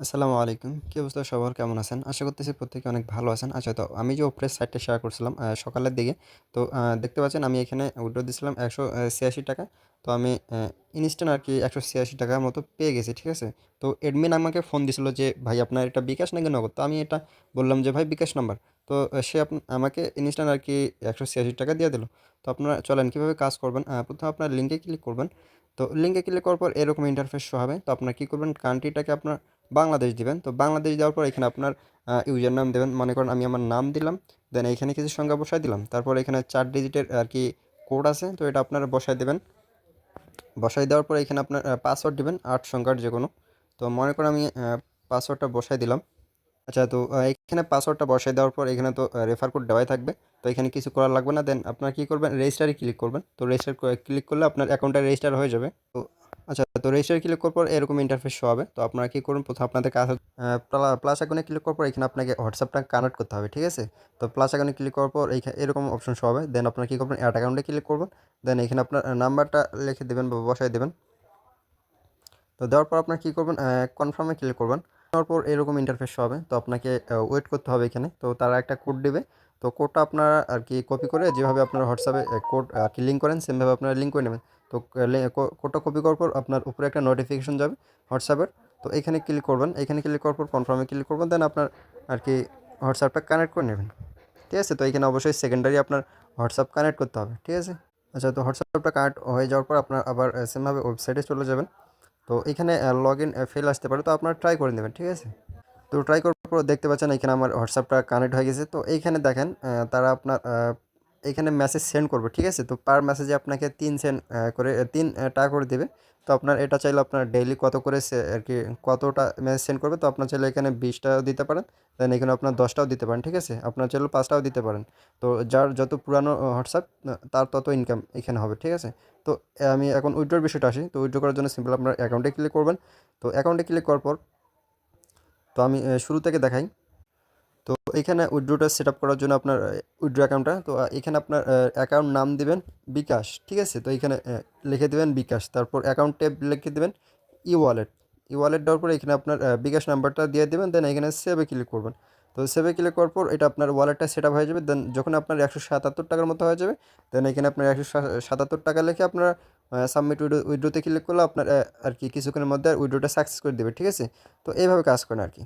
আসসালামু আলাইকুম। কি অবস্থা সবার কেমন আছেন? আশা করতেছি প্রত্যেকে অনেক ভালো আছেন। আচ্ছা তো আমি যে ওপরের সাইটটা শেয়ার করছিলাম সকালের দিকে। তো দেখতে পাচ্ছেন আমি এখানে উইথড্র দিছিলাম ৳১৮৬ তো আমি ইনস্ট্যান্ট আরকি ৳১৮৬ মতো পেয়ে গেছি। ঠিক আছে? তো অ্যাডমিন আমাকে ফোন দিছিল যে, "ভাই আপনার এটা বিকাশ নাকি নগদ?" তো আমি এটা বললাম যে, "ভাই বিকাশ নাম্বার।" তো সে আমাকে ইনস্ট্যান্ট আরকি ৳১৮৬ দিয়ে দিল। তো আপনারা চলেন কিভাবে কাজ করবেন? ১ম এ আপনার লিঙ্কে ক্লিক করবেন। তো লিঙ্কে ক্লিক করার পর এরকম ইন্টারফেস শো হবে। তো আপনারা কি করবেন? কান্ট্রিটাকে আপনার বাংলাদেশ দিবেন। তো বাংলাদেশ দেওয়ার পর এখানে আপনার ইউজার নাম দেবেন। মনে করেন আমি আমার নাম দিলাম। দেন এইখানে কিছু সংখ্যা বসায় দিলাম। তারপর এখানে ৪ ডিজিটের আরকি কোড আছে। তো এটা আপনারা বসায় দিবেন। বসায় দেওয়ার পরে এখানে আপনার পাসওয়ার্ড দিবেন ৮ সংখ্যার যেকোনো। তো মনে করেন আমি পাসওয়ার্ডটা বসায় দিলাম। আচ্ছা তো এখানে পাসওয়ার্ডটা বসায় দেওয়ার পর এখানে তো রেফার কোড দেওয়াই থাকবে। তো এখানে কিছু করার লাগবে না। দেন আপনারা কি করবেন? রেজিস্টারে ক্লিক করবেন। তো রেজিস্টার ক্লিক করলে আপনার অ্যাকাউন্টটা রেজিস্টার হয়ে যাবে। তো আচ্ছা তো রেজিস্টারে ক্লিক করার পর এরকম ইন্টারফেস শো হবে। তো আপনারা কি করুন? প্রথমে আপনাদের কাছে প্লাস আইকনে ক্লিক করার পর এখানে আপনাকে হোয়াটসঅ্যাপটা কানেক্ট করতে হবে। ঠিক আছে? তো প্লাস আইকনে ক্লিক করার পর এরকম অপশন শো হবে। দেন আপনারা কি করবেন? এড অ্যাকাউন্টে ক্লিক করবেন। দেন এখানে আপনার নাম্বারটা লিখে দিবেন বা বসায় দিবেন। তো দেওয়ার পর আপনারা কী করবেন? কনফার্মে ক্লিক করবেন। দেওয়ার পর এরকম ইন্টারফেস শো হবে। তো আপনাকে ওয়েট করতে হবে এখানে। তো তারা একটা কোড দেবে। তো কোডটা আপনারা আরকি কপি করে যেভাবে আপনারা হোয়াটসঅ্যাপে কোড আরকি লিঙ্ক করেন সেমভাবে আপনারা লিঙ্ক করে নেবেন। তো কোডটা কপি করার পর আপনার উপরে একটা নোটিফিকেশন যাবে হোয়াটসঅ্যাপের। তো এখানে ক্লিক করবেন। এখানে ক্লিক করার পর কনফার্মে ক্লিক করবেন। দেন আপনার আরকি হোয়াটসঅ্যাপটা কানেক্ট করে নেবেন। ঠিক আছে? তো এখানে অবশ্যই সেকেন্ডারি আপনার হোয়াটসঅ্যাপ কানেক্ট করতে হবে। ঠিক আছে? আচ্ছা তো হোয়াটসঅ্যাপটা কানেক্ট হয়ে যাওয়ার পর আপনার আবার সেমভাবে ওয়েবসাইটে চলে যাবেন। তো এখানে লগ ইন ফেল আসতে পারে। তো আপনারা ট্রাই করে নেবেন। ঠিক আছে? তো ট্রাই করার পর দেখতে পাচ্ছেন এখানে আমার হোয়াটসঅ্যাপটা কানেক্ট হয়ে গেছে। তো এইখানে দেখেন তারা আপনার এইখানে মেসেজ সেন্ড করবে। ঠিক আছে? তো পার মেসেজে আপনাকে ৩ সেন্ট করে ৩ টাকা করে দেবে। তো আপনার এটা চাইলে আপনার ডেইলি কত করে আরকি কতটা মেসেজ সেন্ড করবে। তো আপনার চাইলে এখানে ২০ টাকাও দিতে পারেন। দেন এখানে আপনার ১০ টাও দিতে পারেন। ঠিক আছে? আপনার চাইলে ৫ টাও দিতে পারেন। তো যার যত পুরানো হোয়াটসঅ্যাপ তার তত ইনকাম এখানে হবে। ঠিক আছে? তো আমি এখন উইথড্রর বিষয়টা আসি। তো উইথড্র করার জন্য সিম্পল আপনার অ্যাকাউন্টে ক্লিক করবেন। তো অ্যাকাউন্টে ক্লিক করার পর তো আমি শুরু থেকে দেখাই। তো এখানে উইথড্রটা সেট আপ করার জন্য আপনার উইথড্র অ্যাকাউন্টটা তো এখানে আপনার অ্যাকাউন্ট নাম দিবেন বিকাশ। ঠিক আছে? তো এখানে লিখে দিবেন বিকাশ। তারপর অ্যাকাউন্ট ট্যাব লিখে দিবেন ই-ওয়ালেট। ই-ওয়ালেট দেওয়ার পরে এখানে আপনার বিকাশ নাম্বারটা দিয়ে দিবেন। দেন এখানে সেভে ক্লিক করবেন। তো সেভে ক্লিক করার পর এটা আপনার ওয়ালেটটা সেট আপ হয়ে যাবে। দেন যখন আপনার ৳১৭৭ মতো হয়ে যাবে, দেন এখানে আপনার ৳১৭৭ লিখে আপনারা সাবমিট উইথড্রোতে ক্লিক করলে আপনার আরকি কিছুক্ষণের মধ্যে উইথড্রোটা সাকসেস করে দেবে। ঠিক আছে? তো এইভাবে কাজ করেন আরকি।